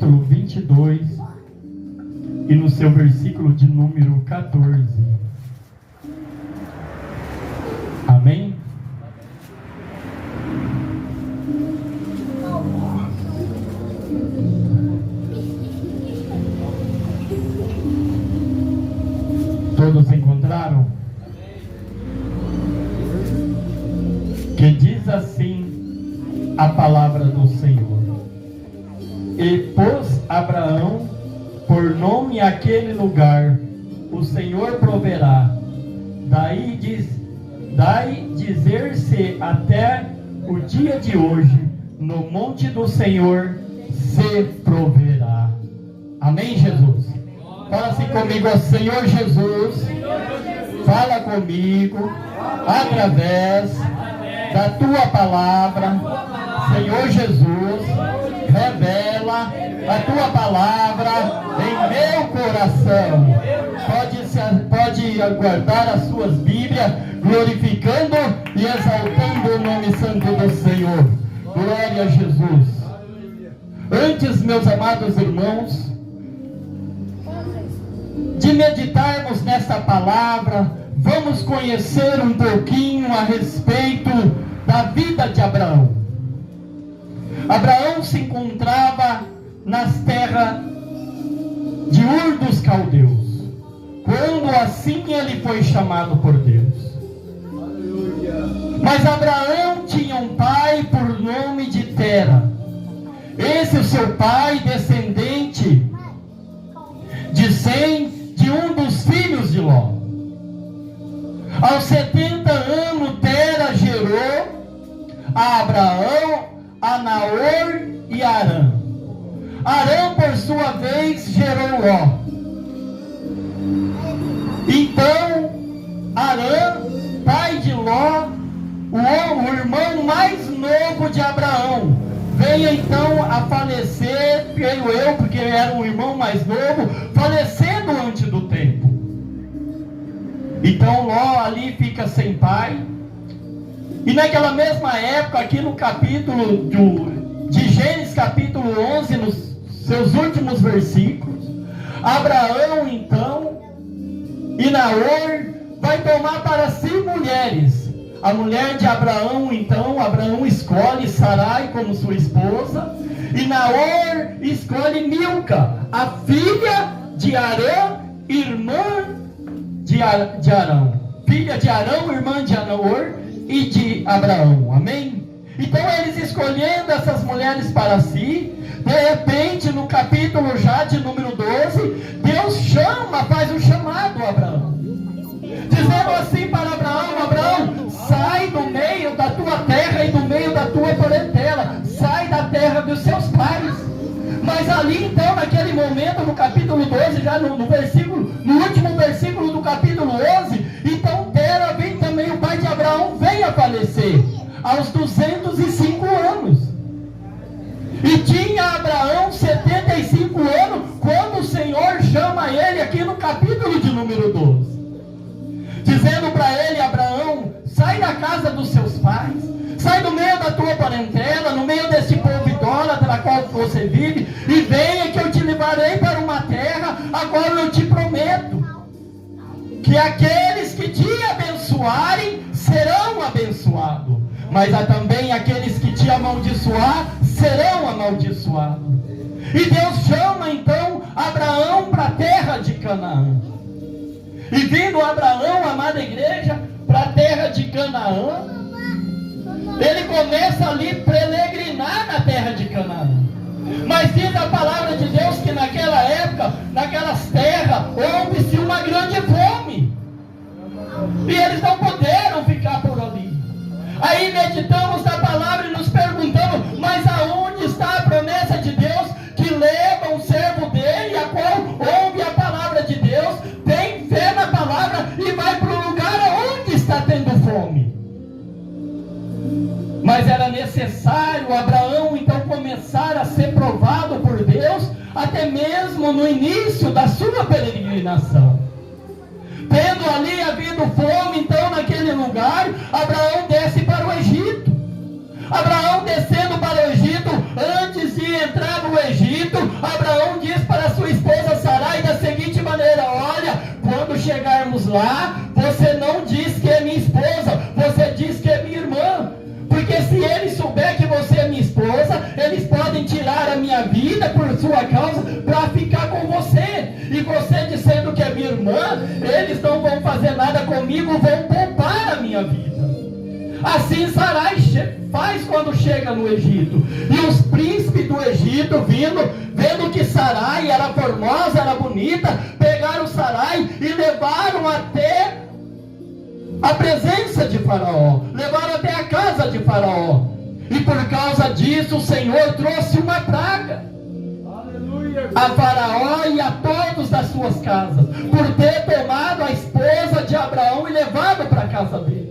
capítulo 22 e no seu versículo de número 14. Amém? Todos encontraram? Que diz assim a palavra do Senhor: E pôs Abraão por nome aquele lugar, o Senhor proverá. Daí dizer-se até o dia de hoje, no monte do Senhor se proverá. Amém, Jesus? Fala assim comigo: Senhor Jesus, fala comigo através da tua palavra. Senhor Jesus, revela a tua palavra em meu coração. Pode aguardar as suas Bíblias, glorificando e exaltando o nome santo do Senhor. Glória a Jesus. Antes, meus amados irmãos, de meditarmos nesta palavra, vamos conhecer um pouquinho a respeito da vida de Abraão. Abraão se encontrava nas terras de Ur dos Caldeus, quando assim ele foi chamado por Deus. Mas Abraão tinha um pai por nome de Tera. Esse o seu pai, descendente de Sem, de um dos filhos de Ló. Aos 70 anos, Tera gerou a Abraão, a Naor e a Arã. Arã, por sua vez, gerou Ló. Então, Arã, pai de Ló, o irmão mais novo de Abraão, veio então a falecer, creio eu, porque era o irmão mais novo, falecendo antes do tempo. Então Ló ali fica sem pai. E naquela mesma época, aqui no capítulo de Gênesis capítulo 11, nos seus últimos versículos, Abraão então e Naor vai tomar para si mulheres. A mulher de Abraão, então, Abraão escolhe Sarai como sua esposa, e Naor escolhe Milca, a filha de Arã, irmã de Arão. Filha de Arão, irmã de Naor e de Abraão. Amém? Então eles escolhendo essas mulheres para si, de repente no capítulo já de número 12, Deus faz um chamado a Abraão, dizendo assim para Abraão: Abraão, sai do meio da tua terra e do meio da tua parentela, sai da terra dos seus pais. Mas ali então, naquele momento, no capítulo 12, já no último versículo do capítulo 11, então Tera vem também, o pai de Abraão vem a falecer, aos 205 anos. E tinha Abraão 75 anos, quando o Senhor chama ele aqui no capítulo de número 12. Dizendo para ele: Abraão, sai da casa dos seus pais, sai do meio da tua parentela, no meio desse povo idólatra na qual você vive, e venha que eu te levarei para uma terra. Agora eu te prometo que aqueles que te abençoarem serão abençoados, mas também aqueles que te amaldiçoar serão amaldiçoados. E Deus chama então Abraão para a terra de Canaã. E vindo Abraão, amada igreja, para a terra de Canaã, ele começa ali a peregrinar na terra de Canaã. Mas diz a palavra de Deus que naquela época, naquelas terras, houve-se uma grande fome. E eles não puderam ficar por ali. Aí meditamos na palavra e nos perguntamos: mas aonde está a promessa de Deus que leva um servo dele, a qual ouve a palavra de Deus, tem fé na palavra e vai para o lugar onde está tendo fome? Mas era necessário Abraão então começar a ser provado por Deus, até mesmo no início da sua peregrinação. Tendo ali havido fome, então naquele lugar, Abraão desce para o Egito. Abraão descendo para o Egito, antes de entrar no Egito, Abraão vida por sua causa para ficar com você. E você dizendo que é minha irmã, eles não vão fazer nada comigo, vão poupar a minha vida. Assim Sarai faz quando chega no Egito. E os príncipes do Egito vendo que Sarai era formosa, era bonita, pegaram Sarai e levaram até a presença de Faraó, levaram até a casa de Faraó. E por causa disso o Senhor trouxe uma praga a Faraó e a todos das suas casas, por ter tomado a esposa de Abraão e levado para a casa dele.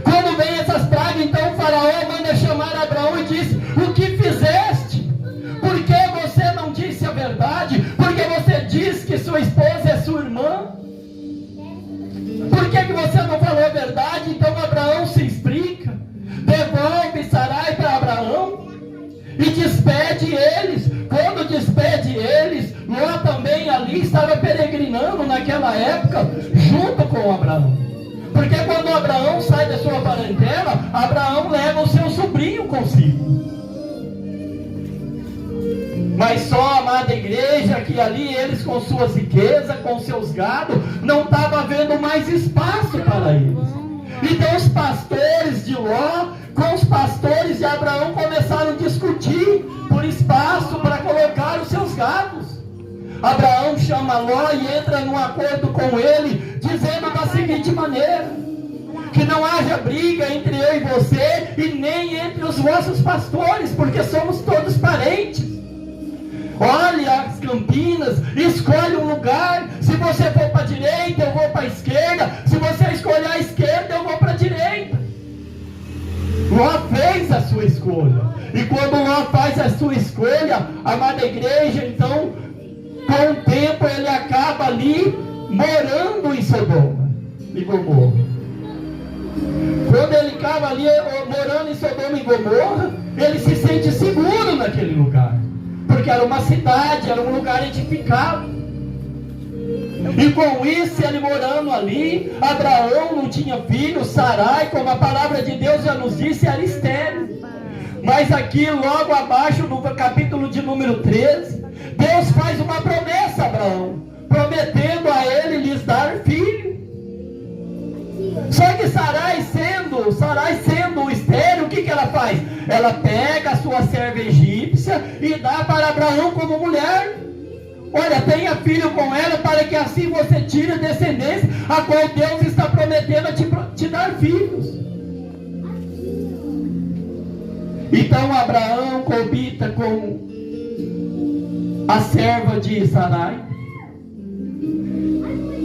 Quando vem essas pragas, então o Faraó manda chamar Abraão e diz: o que fizeste? Por que você não disse a verdade? Porque você diz que sua esposa é sua irmã? Por que você não falou a verdade? Então Abraão se explica, devolve Sarai para Abraão e despede eles. Quando despede eles, Ló também ali estava peregrinando naquela época junto com Abraão. Porque quando Abraão sai da sua parentela, Abraão leva o seu sobrinho consigo. Mas só a amada igreja, que ali eles com suas riquezas, com seus gados, não estava havendo mais espaço para eles. Então os pastores de Ló com os pastores de Abraão começaram a discutir por espaço para colocar os seus gados. Abraão chama Ló e entra num acordo com ele, dizendo da seguinte maneira: que não haja briga entre eu e você, e nem entre os vossos pastores, porque somos todos parentes. Olhe as campinas, escolhe um lugar. Se você for para a direita, eu vou para a esquerda. Se você escolher a esquerda, eu vou para a direita. Ló fez a sua escolha. E quando Ló faz a sua escolha, a amada igreja, então, com o tempo ele acaba ali morando em Sodoma e Gomorra. Quando ele acaba ali morando em Sodoma e Gomorra, ele se sente seguro naquele lugar, porque era uma cidade, era um lugar edificado. E com isso, ele morando ali, Abraão não tinha filho, Sarai, como a palavra de Deus já nos disse, era estéril. Mas aqui, logo abaixo, no capítulo de número 13, Deus faz uma promessa a Abraão, prometendo a ele lhes dar filho. Só que Sarai sendo estéril, o que ela faz? Ela pega a sua serva egípcia e dá para Abraão como mulher. Olha, tenha filho com ela, para que assim você tire a descendência, a qual Deus está prometendo a te dar filhos. Então Abraão coabita com a serva de Sarai,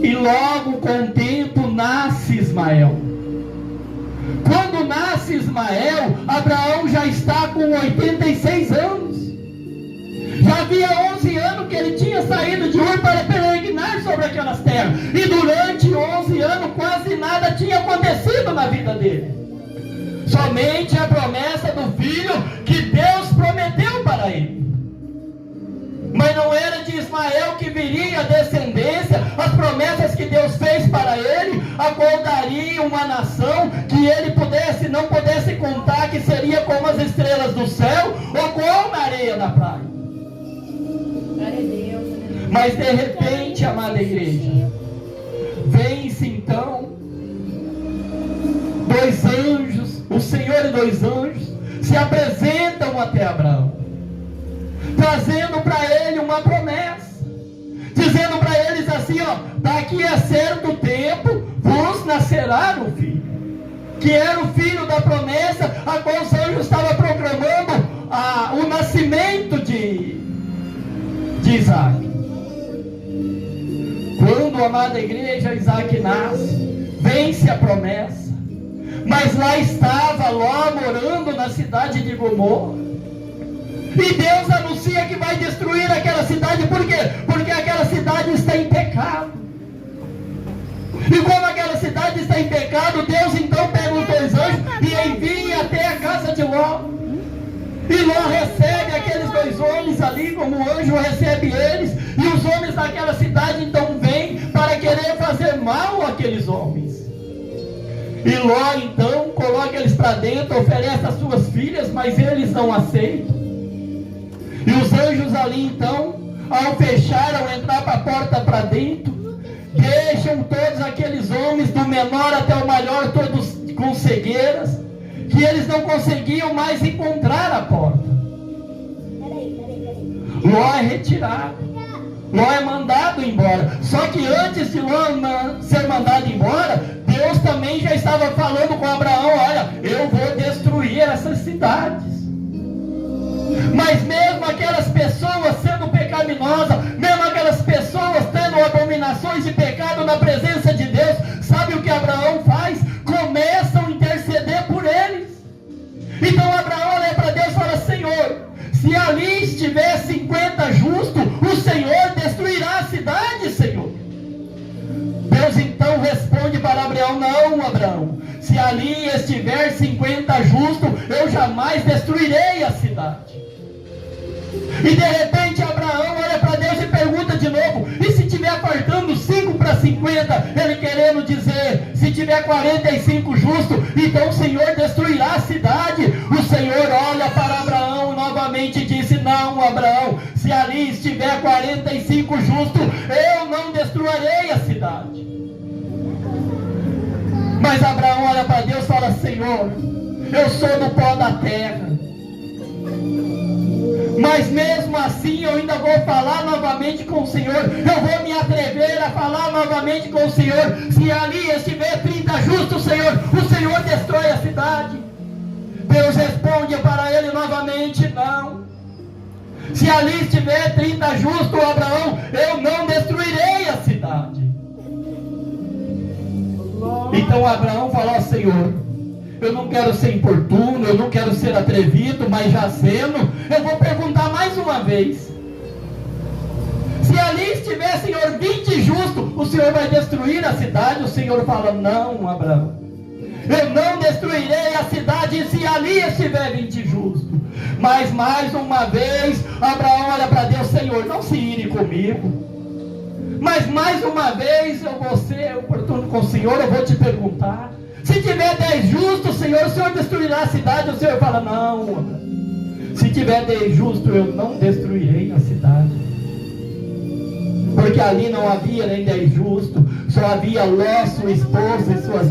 e logo com o tempo nasce Ismael. Quando nasce Ismael, Abraão já está com 86 anos. Já havia 11 anos que ele tinha saído de Ur para peregrinar sobre aquelas terras. E durante 11 anos quase nada tinha acontecido na vida dele. Somente a promessa do filho que Deus prometeu para ele. Mas não era de Ismael que viria a descendência, as promessas que Deus fez para ele, a qual daria uma nação que ele não pudesse contar, que seria como as estrelas do céu, ou como a areia da praia. Mas de repente, amada igreja, vem-se então dois anjos, o Senhor e dois anjos se apresentam até Abraão, trazendo para ele uma promessa, dizendo para eles assim, daqui a certo tempo vos nascerá um filho, que era o filho da promessa, a qual os anjos estavam proclamando o nascimento de Isaac. Quando, amada igreja, Isaac nasce, vence a promessa, mas lá estava Ló morando na cidade de Gomorra. E Deus anuncia que vai destruir aquela cidade. Por quê? Porque aquela cidade está em pecado. E como aquela cidade está em pecado, Deus então pega os dois anjos e envia até a casa de Ló. E Ló recebe aqueles dois homens ali, como o anjo recebe eles. E os homens daquela cidade então vêm para querer fazer mal àqueles homens. E Ló então coloca eles para dentro, oferece as suas filhas, mas eles não aceitam. E os anjos ali então, ao fechar, ao entrar para a porta para dentro, deixam todos aqueles homens, do menor até o maior, todos com cegueiras, que eles não conseguiam mais encontrar a porta. Ló é retirado, Ló é mandado embora. Só que antes de Ló ser mandado embora, Deus também já estava falando com Abraão: olha, eu vou destruir essas cidades. Mas mesmo aquelas pessoas sendo pecaminosas, mesmo aquelas pessoas tendo abominações e pecado na presença de Deus, sabe o que Abraão faz? Começam a interceder por eles. Então Abraão olha para Deus e fala: Senhor, se ali estiver 50 justos, o Senhor destruirá a cidade, Senhor. Deus então responde para Abraão: não, Abraão, se ali estiver 50 justos, eu jamais destruirei a cidade. E de repente Abraão olha para Deus e pergunta de novo: e se tiver faltando 5 para 50? Ele querendo dizer, se tiver 45 justos, então o Senhor destruirá a cidade. O Senhor olha para Abraão novamente e disse: não, Abraão, se ali estiver 45 justos, eu não destruirei a cidade. Mas Abraão olha para Deus e fala: Senhor, eu sou do pó da terra, mas mesmo assim eu ainda vou falar novamente com o Senhor. Eu vou me atrever a falar novamente com o Senhor. Se ali estiver 30 justos, Senhor, o Senhor destrói a cidade. Deus responde para ele novamente: não. Se ali estiver 30 justos, Abraão, eu não destruirei a cidade. Então Abraão falou: Senhor, eu não quero ser importuno, eu não quero ser atrevido, mas já sendo, eu vou perguntar mais uma vez. Se ali estiver, Senhor, 20 justos, o Senhor vai destruir a cidade? O Senhor fala: não, Abraão, eu não destruirei a cidade se ali estiver 20 justos. Mas mais uma vez, Abraão olha para Deus: Senhor, não se ire comigo. Mas mais uma vez eu vou ser oportuno com o Senhor, eu vou te perguntar. Se tiver 10 justos, Senhor, o Senhor destruirá a cidade? O Senhor fala: não, se tiver 10 justos, eu não destruirei a cidade. Porque ali não havia nem 10 justos, só havia Ló, sua esposa e suas